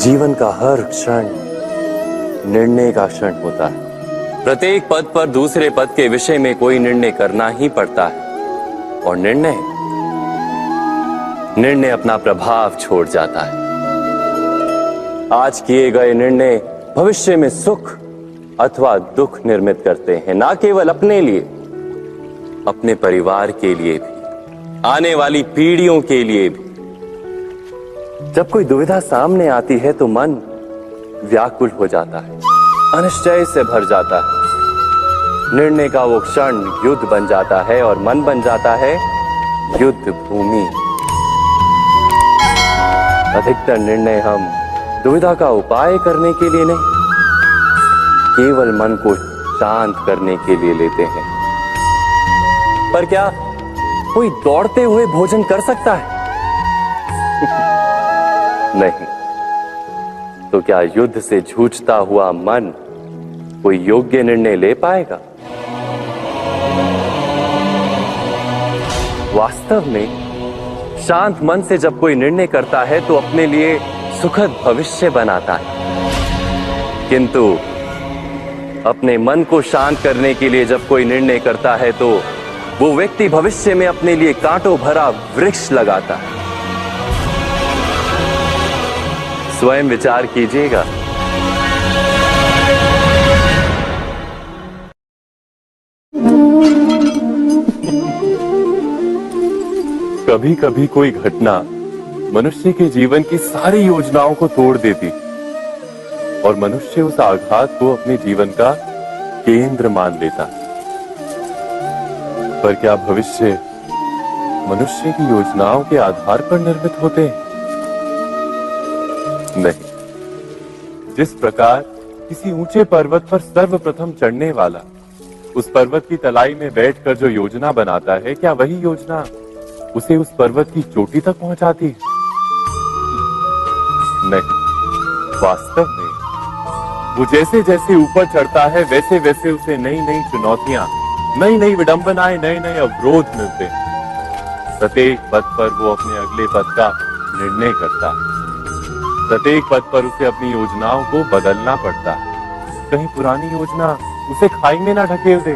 जीवन का हर क्षण निर्णय का क्षण होता है। प्रत्येक पद पर दूसरे पद के विषय में कोई निर्णय करना ही पड़ता है और निर्णय अपना प्रभाव छोड़ जाता है। आज किए गए निर्णय भविष्य में सुख अथवा दुख निर्मित करते हैं, ना केवल अपने लिए, अपने परिवार के लिए भी, आने वाली पीढ़ियों के लिए भी। जब कोई दुविधा सामने आती है तो मन व्याकुल हो जाता है, अनिश्चय से भर जाता है। निर्णय का वो क्षण युद्ध बन जाता है और मन बन जाता है युद्ध भूमि। अधिकतर निर्णय हम दुविधा का उपाय करने के लिए नहीं, केवल मन को शांत करने के लिए लेते हैं। पर क्या कोई दौड़ते हुए भोजन कर सकता है? नहीं। तो क्या युद्ध से जूझता हुआ मन कोई योग्य निर्णय ले पाएगा? वास्तव में शांत मन से जब कोई निर्णय करता है तो अपने लिए सुखद भविष्य बनाता है। किंतु अपने मन को शांत करने के लिए जब कोई निर्णय करता है तो वो व्यक्ति भविष्य में अपने लिए कांटों भरा वृक्ष लगाता है। स्वयं विचार कीजिएगा। कभी कभी कोई घटना मनुष्य के जीवन की सारी योजनाओं को तोड़ देती और मनुष्य उस आघात को अपने जीवन का केंद्र मान लेता। पर क्या भविष्य मनुष्य की योजनाओं के आधार पर निर्मित होते हैं? नहीं। जिस प्रकार किसी ऊंचे पर्वत पर सर्वप्रथम चढ़ने वाला उस पर्वत की तलाई में बैठकर जो योजना बनाता है, क्या वही योजना उसे उस पर्वत की चोटी तक पहुंचाती है? नहीं। वास्तव में वो जैसे जैसे ऊपर चढ़ता है वैसे वैसे उसे नई नई चुनौतियां, नई नई विडंबनाएं, नए नए अवरोध मिलते हैं। प्रत्येक पद पर वो अपने अगले पद का निर्णय करता है। प्रत्येक पद पर उसे अपनी योजनाओं को बदलना पड़ता है। कहीं पुरानी योजना उसे खाई में ना ढकेल दे।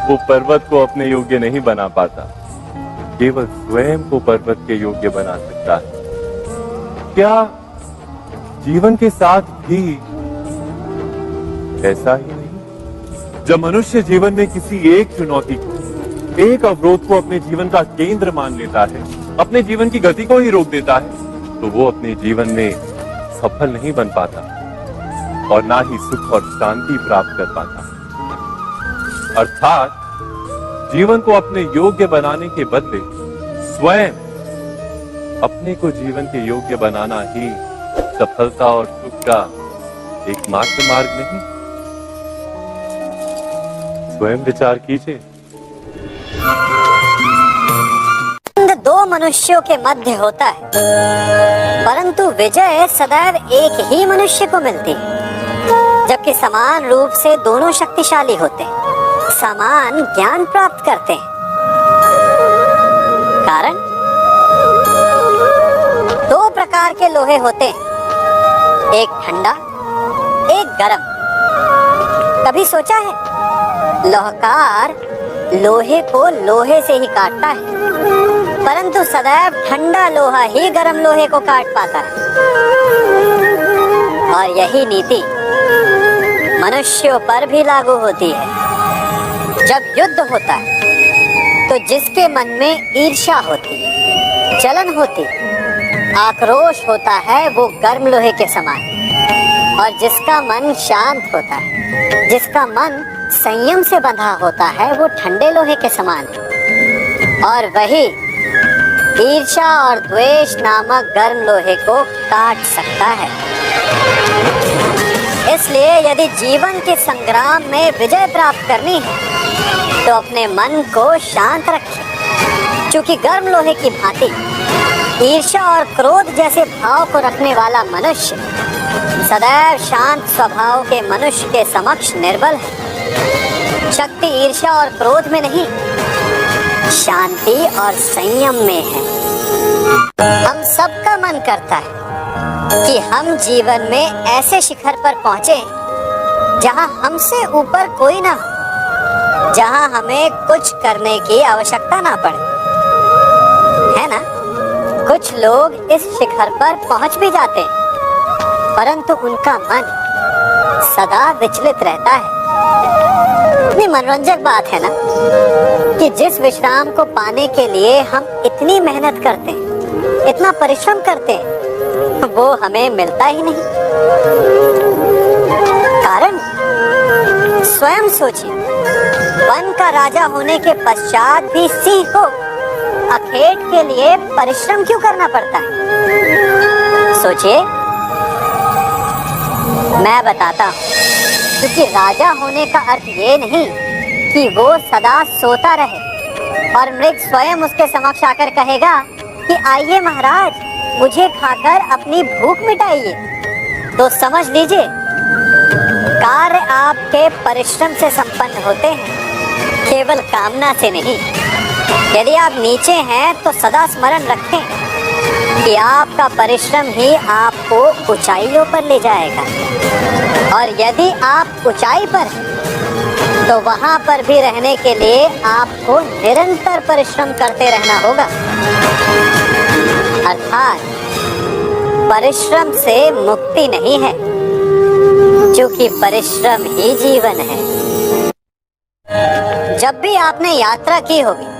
वो पर्वत को अपने योग्य नहीं बना पाता, केवल स्वयं को पर्वत के योग्य बना सकता है। क्या जीवन के साथ भी ऐसा ही नहीं? जब मनुष्य जीवन में किसी एक चुनौती को, एक अवरोध को अपने जीवन का केंद्र मान लेता है, अपने जीवन की गति को ही रोक देता है, तो वो अपने जीवन में सफल नहीं बन पाता और ना ही सुख और शांति प्राप्त कर पाता। अर्थात जीवन को अपने योग्य बनाने के बदले स्वयं अपने को जीवन के योग्य बनाना ही सफलता और सुख का एकमात्र मार्ग नहीं। स्वयं विचार कीजिए। दो मनुष्यों के मध्य होता है, परंतु विजय सदैव एक ही मनुष्य को मिलती है। जबकि समान रूप से दोनों शक्तिशाली होते हैं, समान ज्ञान प्राप्त करते हैं। कारण दो प्रकार के लोहे होते हैं, एक ठंडा, एक गरम। कभी सोचा है लोहकार लोहे को लोहे से ही काटता है, परंतु सदैव ठंडा लोहा ही गरम लोहे को काट पाता है। और यही नीति मनुष्यों पर भी लागू होती है। जब युद्ध होता है तो जिसके मन में ईर्ष्या होती, जलन होती, आक्रोश होता है, वो गर्म लोहे के समान। और जिसका मन शांत होता है, जिसका मन संयम से बंधा होता है, वो ठंडे लोहे के समान है। और वही ईर्ष्या और द्वेष नामक गर्म लोहे को काट सकता है। इसलिए यदि जीवन के संग्राम में विजय प्राप्त करनी है तो अपने मन को शांत रखें। चूंकि गर्म लोहे की भांति ईर्ष्या और क्रोध जैसे भाव को रखने वाला मनुष्य सदैव शांत स्वभाव के मनुष्य के समक्ष निर्बल है। शक्ति ईर्ष्या और क्रोध में नहीं, शांति और संयम में है। हम सबका मन करता है कि हम जीवन में ऐसे शिखर पर पहुंचे जहां हमसे ऊपर कोई ना हो, जहां हमें कुछ करने की आवश्यकता ना पड़े, है ना। कुछ लोग इस शिखर पर पहुंच भी जाते हैं, परंतु उनका मन सदा विचलित रहता है। इतनी मनोरंजक बात है ना कि जिस विश्राम को पाने के लिए हम इतनी मेहनत करते हैं, इतना परिश्रम करते हैं, वो हमें मिलता ही नहीं। कारण स्वयं सोचिए, वन का राजा होने के पश्चात भी सिंह को अखेट के लिए परिश्रम क्यों करना पड़ता है? सोचिए, मैं बताता हूँ। क्योंकि राजा होने का अर्थ ये नहीं कि वो सदा सोता रहे और मृग स्वयं उसके समक्ष आकर कहेगा कि आइए महाराज, मुझे खाकर अपनी भूख मिटाइए। तो समझ लीजिए, कार्य आपके परिश्रम से संपन्न होते हैं, केवल कामना से नहीं। यदि आप नीचे हैं तो सदा स्मरण रखें कि आपका परिश्रम ही आपको ऊंचाइयों पर ले जाएगा, और यदि आप ऊंचाई पर हैं तो वहां पर भी रहने के लिए आपको निरंतर परिश्रम करते रहना होगा। अर्थात परिश्रम से मुक्ति नहीं है, क्योंकि परिश्रम ही जीवन है। जब भी आपने यात्रा की होगी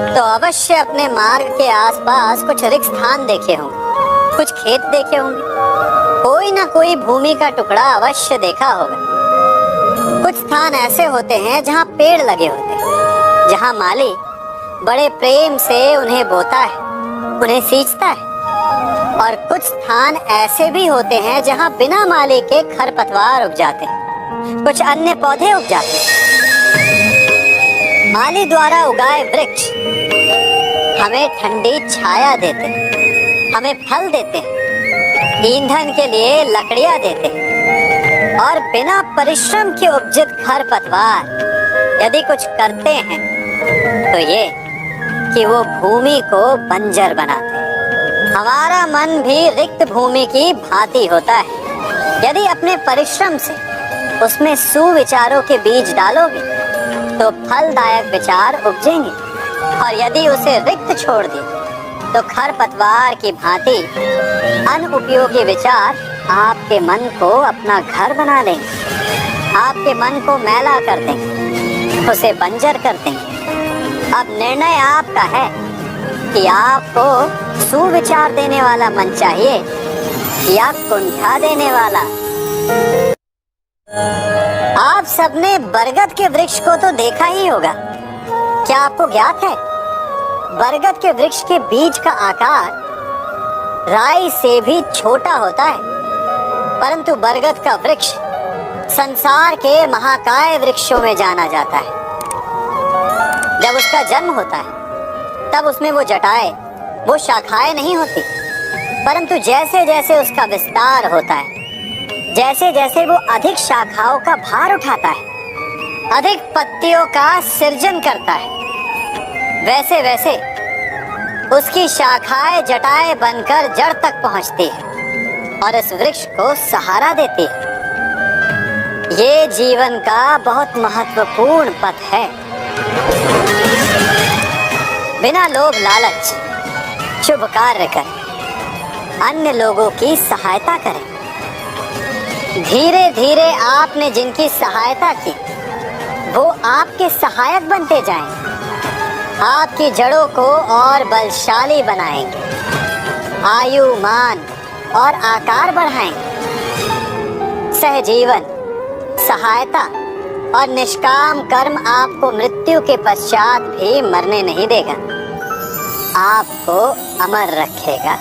तो अवश्य अपने मार्ग के आसपास कुछ रिक्त स्थान देखे होंगे, कुछ खेत देखे होंगे, कोई ना कोई भूमि का टुकड़ा अवश्य देखा होगा। कुछ स्थान ऐसे होते हैं जहाँ पेड़ लगे होते हैं, जहाँ माली बड़े प्रेम से उन्हें बोता है, उन्हें सींचता है। और कुछ स्थान ऐसे भी होते हैं जहाँ बिना माली के खरपतवार उग जाते हैं, कुछ अन्य पौधे उग जाते हैं। माली द्वारा उगाए वृक्ष हमें ठंडी छाया देते हैं, हमें फल देते हैं, ईंधन के लिए लकड़ियां देते हैं। और बिना परिश्रम के उपजित खरपतवार यदि कुछ करते हैं तो ये कि वो भूमि को बंजर बनाते हैं। हमारा मन भी रिक्त भूमि की भांति होता है। यदि अपने परिश्रम से उसमें सुविचारों के बीज डालोगे तो फलदायक विचार उपजेंगे, और यदि उसे रिक्त छोड़ दिए तो खरपतवार की भांति अनुपयोगी विचार आपके मन को अपना घर बना लेंगे, आपके मन को मैला कर देंगे, उसे बंजर कर देंगे। अब निर्णय आपका है कि आपको सुविचार देने वाला मन चाहिए या कुंठा देने वाला। आप सबने बरगद के वृक्ष को तो देखा ही होगा। क्या आपको ज्ञात है, बरगद के वृक्ष के बीज का आकार राई से भी छोटा होता है, परंतु बरगद का वृक्ष संसार के महाकाय वृक्षों में जाना जाता है। जब उसका जन्म होता है तब उसमें वो जटाएं, वो शाखाएं नहीं होती, परंतु जैसे जैसे उसका विस्तार होता है, जैसे जैसे वो अधिक शाखाओं का भार उठाता है, अधिक पत्तियों का सृजन करता है, वैसे वैसे उसकी शाखाएं जटाएं बनकर जड़ तक पहुंचती है और इस वृक्ष को सहारा देती है। ये जीवन का बहुत महत्वपूर्ण पथ है। बिना लोभ लालच शुभ कार्य करें, अन्य लोगों की सहायता करें। धीरे धीरे आपने जिनकी सहायता की वो आपके सहायक बनते जाएंगे, आपकी जड़ों को और बलशाली बनाएंगे, आयु मान और आकार बढ़ाएंगे। सहजीवन, सहायता और निष्काम कर्म आपको मृत्यु के पश्चात भी मरने नहीं देगा, आपको अमर रखेगा।